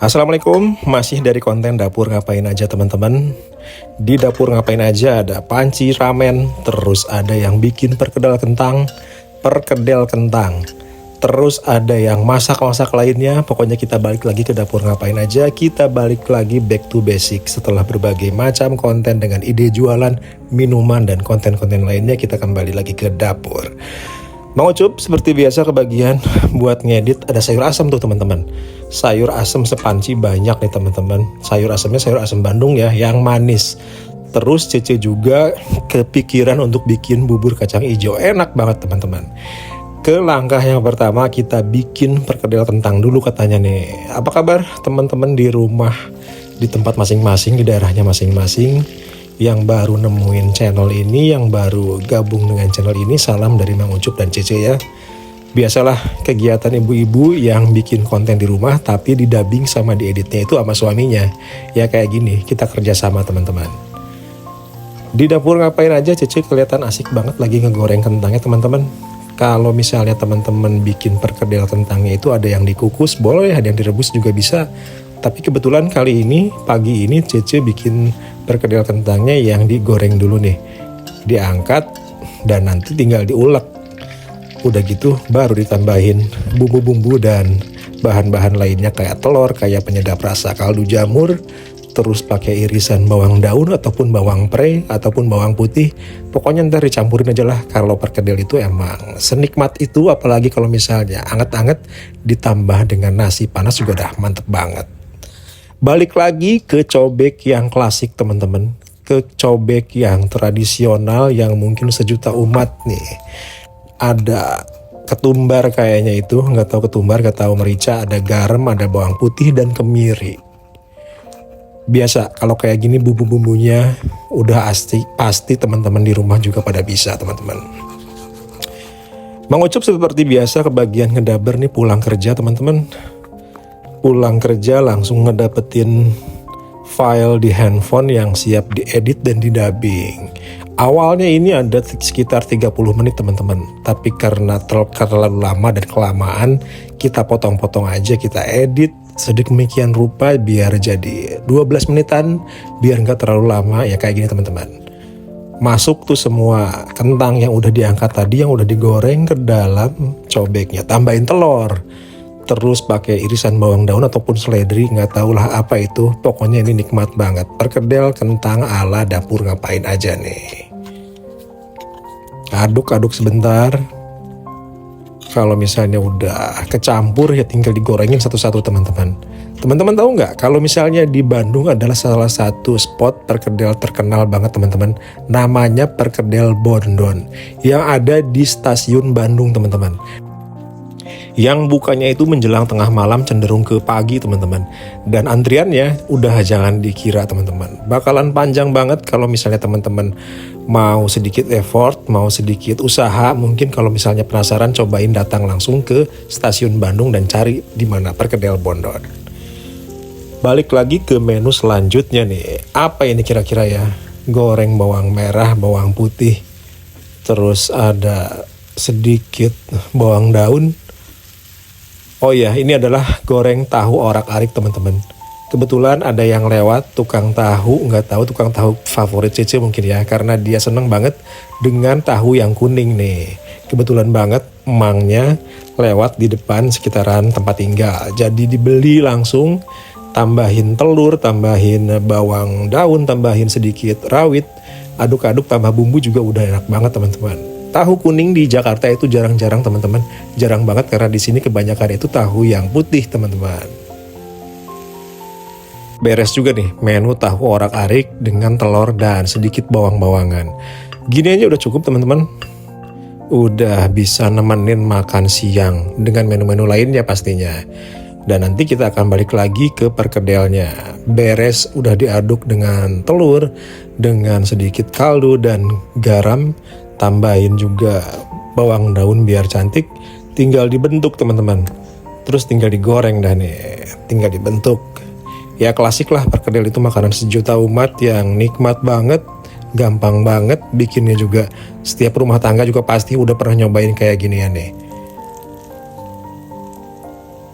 Assalamualaikum, masih dari konten dapur ngapain aja teman-teman. Di dapur ngapain aja ada panci ramen, terus ada yang bikin perkedel kentang, terus ada yang masak-masak lainnya. Pokoknya kita balik lagi ke dapur ngapain aja, kita balik lagi back to basic. Setelah berbagai macam konten dengan ide jualan, minuman, dan konten-konten lainnya, kita kembali lagi ke dapur. Mang Ucup seperti biasa kebagian buat ngedit ada sayur asam tuh teman-teman. Sayur asam sepanci banyak nih teman-teman. Sayur asamnya sayur asam Bandung ya, yang manis. Terus Cece juga kepikiran untuk bikin bubur kacang hijau. Enak banget teman-teman. Ke langkah yang pertama kita bikin perkedel kentang dulu katanya nih. Apa kabar teman-teman di rumah, di tempat masing-masing, di daerahnya masing-masing? Yang baru nemuin channel ini, yang baru gabung dengan channel ini, salam dari Mang Ucup dan Cece ya. Biasalah kegiatan ibu-ibu yang bikin konten di rumah tapi didubbing sama dieditnya itu sama suaminya. Ya kayak gini, kita kerja sama teman-teman. Di dapur ngapain aja Cece kelihatan asik banget lagi ngegoreng kentangnya teman-teman. Kalau misalnya teman-teman bikin perkedel kentangnya itu ada yang dikukus boleh, ada yang direbus juga bisa. Tapi kebetulan kali ini, pagi ini Cece bikin perkedel kentangnya yang digoreng dulu nih. Diangkat dan nanti tinggal diulek. Udah gitu baru ditambahin bumbu-bumbu dan bahan-bahan lainnya kayak telur, kayak penyedap rasa kaldu jamur. Terus pakai irisan bawang daun ataupun bawang pre ataupun bawang putih. Pokoknya ntar dicampurin aja lah. Kalau perkedel itu emang senikmat itu, apalagi kalau misalnya anget-anget ditambah dengan nasi panas juga dah mantep banget. Balik lagi ke cobek yang klasik teman-teman. Ke cobek yang tradisional yang mungkin sejuta umat nih. Ada ketumbar kayaknya itu. Nggak tahu ketumbar, nggak tahu merica. Ada garam, ada bawang putih dan kemiri. Biasa kalau kayak gini bumbu-bumbunya udah pasti teman-teman di rumah juga pada bisa teman-teman. Mang Ucup seperti biasa kebagian ngedaber nih pulang kerja teman-teman. Pulang kerja langsung ngedapetin file di handphone yang siap diedit dan didubbing. Awalnya ini ada sekitar 30 menit teman-teman. Tapi karena terlalu lama dan kelamaan, kita potong-potong aja, kita edit sedemikian rupa biar jadi 12 menitan, biar nggak terlalu lama ya kayak gini teman-teman. Masuk tuh semua kentang yang udah diangkat tadi, yang udah digoreng ke dalam cobeknya, tambahin telur. Terus pakai irisan bawang daun ataupun seledri, nggak tahulah apa itu. Pokoknya ini nikmat banget. Perkedel kentang ala dapur ngapain aja nih. Aduk-aduk sebentar. Kalau misalnya udah kecampur ya tinggal digorengin satu-satu teman-teman. Teman-teman tahu nggak kalau misalnya di Bandung adalah salah satu spot perkedel terkenal banget teman-teman. Namanya Perkedel Bondon yang ada di stasiun Bandung teman-teman. Yang bukanya itu menjelang tengah malam cenderung ke pagi teman-teman. Dan antriannya udah jangan dikira teman-teman. Bakalan panjang banget kalau misalnya teman-teman mau sedikit effort, mau sedikit usaha. Mungkin kalau misalnya penasaran cobain datang langsung ke stasiun Bandung dan cari di mana Perkedel Bondon. Balik lagi ke menu selanjutnya nih. Apa ini kira-kira ya? Goreng bawang merah, bawang putih. Terus ada sedikit bawang daun. Oh ya, ini adalah goreng tahu orak-arik teman-teman. Kebetulan ada yang lewat tukang tahu, nggak tahu tukang tahu favorit Cece mungkin ya, karena dia seneng banget dengan tahu yang kuning nih. Kebetulan banget emangnya lewat di depan sekitaran tempat tinggal. Jadi dibeli langsung, tambahin telur, tambahin bawang daun, tambahin sedikit rawit, aduk-aduk tambah bumbu juga udah enak banget teman-teman. Tahu kuning di Jakarta itu jarang-jarang teman-teman. Jarang banget karena di sini kebanyakan itu tahu yang putih teman-teman. Beres juga nih menu tahu orak-arik dengan telur dan sedikit bawang-bawangan. Gini aja udah cukup teman-teman. Udah bisa nemenin makan siang dengan menu-menu lainnya pastinya. Dan nanti kita akan balik lagi ke perkedelnya. Beres udah diaduk dengan telur, dengan sedikit kaldu dan garam. Tambahin juga bawang daun biar cantik. Tinggal dibentuk teman-teman. Terus tinggal digoreng dah nih. Tinggal dibentuk. Ya klasik lah, perkedel itu makanan sejuta umat yang nikmat banget. Gampang banget bikinnya juga. Setiap rumah tangga juga pasti udah pernah nyobain kayak gini ya nih.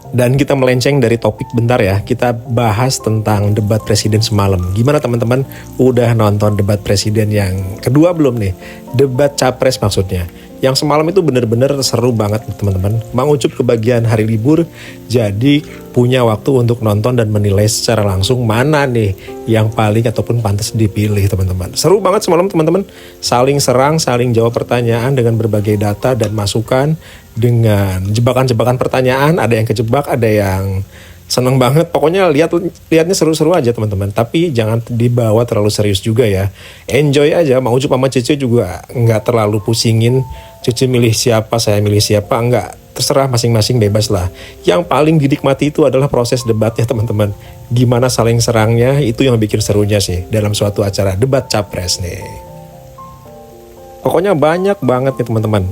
Dan kita melenceng dari topik bentar ya, kita bahas tentang debat presiden semalam. Gimana teman-teman, udah nonton debat presiden yang kedua belum nih? Debat capres maksudnya. Yang semalam itu bener-bener seru banget teman-teman. Mang Ucup kebagian hari libur, jadi punya waktu untuk nonton dan menilai secara langsung mana nih yang paling ataupun pantas dipilih teman-teman. Seru banget semalam teman-teman, saling serang, saling jawab pertanyaan dengan berbagai data dan masukan, dengan jebakan-jebakan pertanyaan, ada yang kejebak, ada yang seneng banget. Pokoknya lihatnya seru-seru aja teman-teman. Tapi jangan dibawa terlalu serius juga ya. Enjoy aja. Mang Ucup sama Cece juga nggak terlalu pusingin. Cece milih siapa, saya milih siapa, enggak. Terserah masing-masing, bebas lah. Yang paling dinikmati itu adalah proses debatnya teman-teman. Gimana saling serangnya, itu yang bikin serunya sih dalam suatu acara debat capres nih. Pokoknya banyak banget nih teman-teman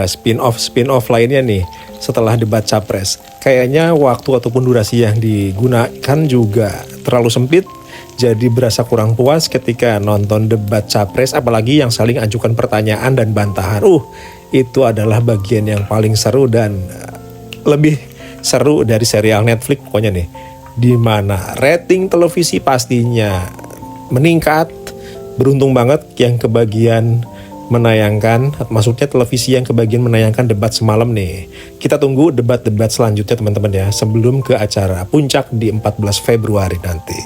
spin-off lainnya nih setelah debat capres. Kayaknya waktu ataupun durasi yang digunakan juga terlalu sempit, jadi berasa kurang puas ketika nonton debat capres, apalagi yang saling ajukan pertanyaan dan bantahan. Itu adalah bagian yang paling seru dan lebih seru dari serial Netflix pokoknya nih. Dimana rating televisi pastinya meningkat. Beruntung banget yang kebagian menayangkan, maksudnya televisi yang kebagian menayangkan debat semalam nih. Kita tunggu debat-debat selanjutnya teman-teman ya, sebelum ke acara puncak di 14 Februari nanti.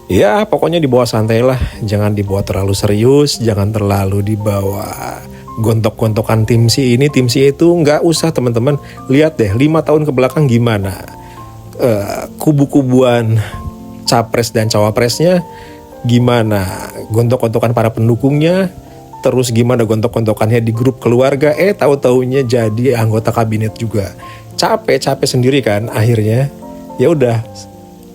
Ya pokoknya dibawa santai lah, jangan dibawa terlalu serius, jangan terlalu dibawa gontok-gontokan tim si ini, tim si itu, nggak usah teman-teman. Lihat deh 5 tahun ke belakang gimana kubu-kubuan capres dan cawapresnya, gimana gontok-gontokan para pendukungnya, terus gimana gontok-gontokannya di grup keluarga, tahu-taunya jadi anggota kabinet juga. Capek sendiri kan akhirnya. Ya udah,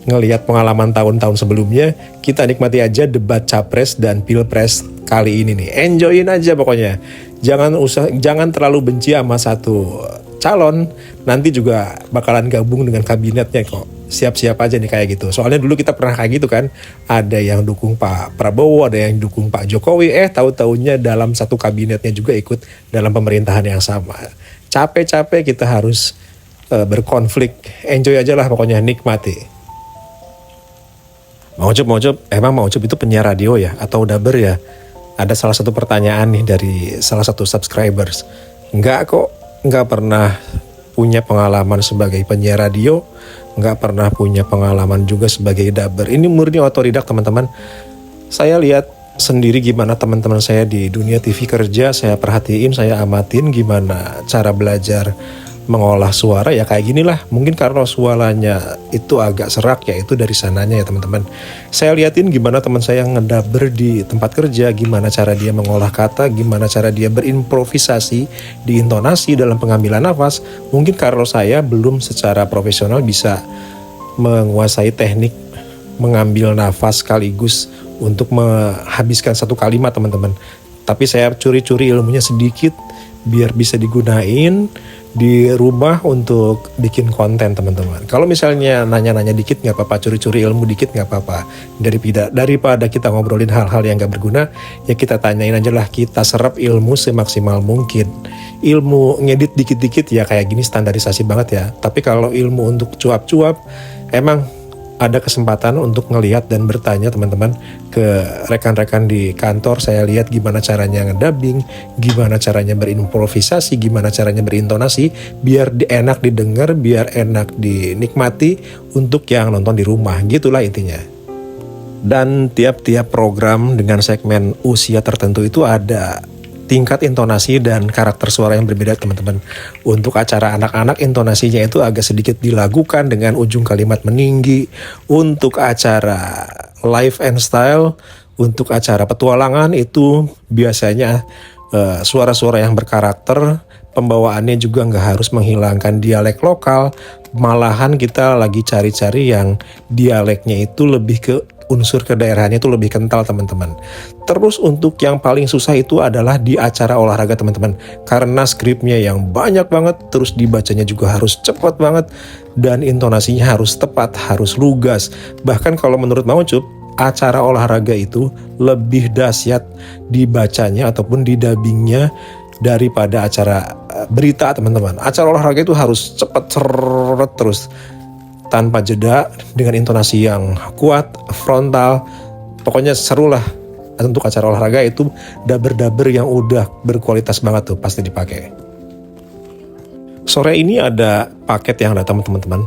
ngelihat pengalaman tahun-tahun sebelumnya, kita nikmati aja debat capres dan pilpres kali ini nih. Enjoyin aja pokoknya. Jangan terlalu benci sama satu calon, nanti juga bakalan gabung dengan kabinetnya kok. Siap-siap aja nih kayak gitu. Soalnya dulu kita pernah kayak gitu kan. Ada yang dukung Pak Prabowo, ada yang dukung Pak Jokowi. Tahu-taunya dalam satu kabinetnya juga ikut dalam pemerintahan yang sama. Capek-capek kita harus berkonflik. Enjoy aja lah pokoknya, nikmati. Mang Ucup, emang Mang Ucup itu penyiar radio ya? Atau daber ya? Ada salah satu pertanyaan nih dari salah satu subscribers. Enggak kok, enggak pernah punya pengalaman sebagai penyiar radio, nggak pernah punya pengalaman juga sebagai daber. Ini murni otodidak teman-teman. Saya lihat sendiri gimana teman-teman saya di dunia TV kerja, saya perhatiin, saya amatin gimana cara belajar mengolah suara ya kayak gini lah. Mungkin karena suaranya itu agak serak ya, itu dari sananya ya teman-teman. Saya liatin gimana teman saya ngedaber di tempat kerja, gimana cara dia mengolah kata, gimana cara dia berimprovisasi di intonasi dalam pengambilan nafas. Mungkin karena saya belum secara profesional bisa menguasai teknik mengambil nafas sekaligus untuk menghabiskan satu kalimat teman-teman. Tapi saya curi-curi ilmunya sedikit biar bisa digunain di rumah untuk bikin konten teman-teman. Kalau misalnya nanya-nanya dikit nggak apa-apa, curi-curi ilmu dikit nggak apa-apa. Daripada kita ngobrolin hal-hal yang nggak berguna, ya kita tanyain aja lah, kita serap ilmu semaksimal mungkin. Ilmu ngedit dikit-dikit ya kayak gini standarisasi banget ya. Tapi kalau ilmu untuk cuap-cuap, emang ada kesempatan untuk ngelihat dan bertanya teman-teman ke rekan-rekan di kantor. Saya lihat gimana caranya ngedubbing, gimana caranya berimprovisasi, gimana caranya berintonasi biar enak didengar, biar enak dinikmati untuk yang nonton di rumah. Gitulah intinya. Dan tiap-tiap program dengan segmen usia tertentu itu ada tingkat intonasi dan karakter suara yang berbeda teman-teman. Untuk acara anak-anak intonasinya itu agak sedikit dilagukan dengan ujung kalimat meninggi. Untuk acara life and style, untuk acara petualangan itu biasanya suara-suara yang berkarakter. Pembawaannya juga nggak harus menghilangkan dialek lokal. Malahan kita lagi cari-cari yang dialeknya itu lebih ke unsur kedaerahannya itu lebih kental teman-teman. Terus untuk yang paling susah itu adalah di acara olahraga teman-teman. Karena skripnya yang banyak banget, terus dibacanya juga harus cepat banget. Dan intonasinya harus tepat, harus lugas. Bahkan kalau menurut Mang Ucup, acara olahraga itu lebih dahsyat dibacanya ataupun didubbingnya daripada acara berita teman-teman. Acara olahraga itu harus cepat seret terus tanpa jeda dengan intonasi yang kuat, frontal. Pokoknya seru lah. Untuk acara olahraga itu daber-daber yang udah berkualitas banget tuh pasti dipakai. Sore ini ada paket yang datang teman-teman.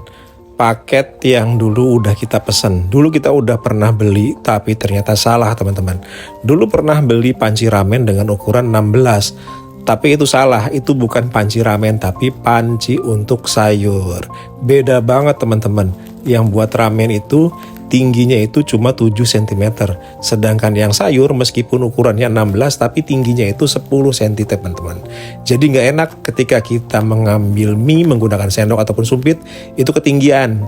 Paket yang dulu udah kita pesen. Dulu kita udah pernah beli tapi ternyata salah teman-teman. Dulu pernah beli panci ramen dengan ukuran 16. Tapi itu salah, itu bukan panci ramen tapi panci untuk sayur. Beda banget teman-teman. Yang buat ramen itu tingginya itu cuma 7 cm. Sedangkan yang sayur meskipun ukurannya 16 tapi tingginya itu 10 cm teman-teman. Jadi nggak enak ketika kita mengambil mie menggunakan sendok ataupun sumpit itu ketinggian.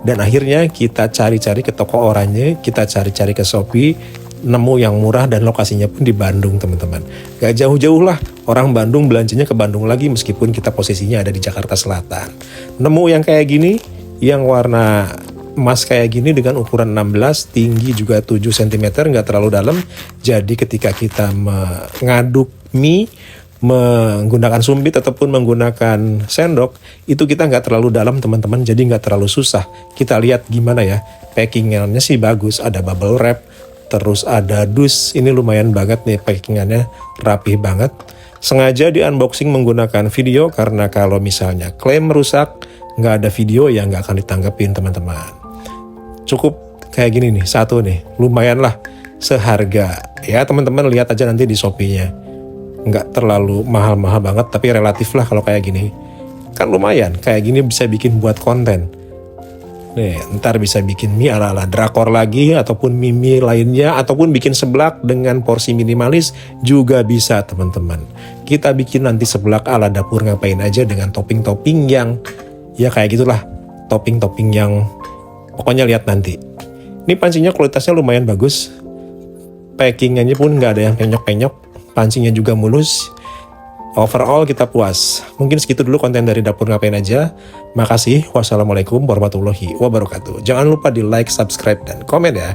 Dan akhirnya kita cari-cari ke toko oranye, kita cari-cari ke Shopee, nemu yang murah dan lokasinya pun di Bandung teman-teman. Gak jauh-jauh lah, orang Bandung belanjanya ke Bandung lagi meskipun kita posisinya ada di Jakarta Selatan. Nemu yang kayak gini, yang warna emas kayak gini dengan ukuran 16, tinggi juga 7 cm, nggak terlalu dalam. Jadi ketika kita mengaduk mie menggunakan sumpit ataupun menggunakan sendok, itu kita nggak terlalu dalam teman-teman, jadi nggak terlalu susah. Kita lihat gimana ya, packingannya sih bagus, ada bubble wrap, terus ada dus, ini lumayan banget nih packingannya, rapih banget. Sengaja di unboxing menggunakan video karena kalau misalnya klaim merusak, nggak ada video ya nggak akan ditanggepin teman-teman. Cukup kayak gini nih, satu nih, lumayan lah seharga. Ya teman-teman lihat aja nanti di Shopee-nya. Nggak terlalu mahal-mahal banget, tapi relatif lah kalau kayak gini. Kan lumayan, kayak gini bisa bikin buat konten. Nih, ntar bisa bikin mie ala-ala drakor lagi, ataupun mie lainnya, ataupun bikin seblak dengan porsi minimalis juga bisa teman-teman. Kita bikin nanti seblak ala dapur ngapain aja dengan topping-topping yang, ya kayak gitulah, topping-topping yang pokoknya lihat nanti. Ini pancinya kualitasnya lumayan bagus. Packingannya pun nggak ada yang penyok-penyok. Pancinya juga mulus. Overall kita puas. Mungkin segitu dulu konten dari Dapur Ngapain Aja. Makasih. Wassalamualaikum warahmatullahi wabarakatuh. Jangan lupa di like, subscribe, dan komen ya.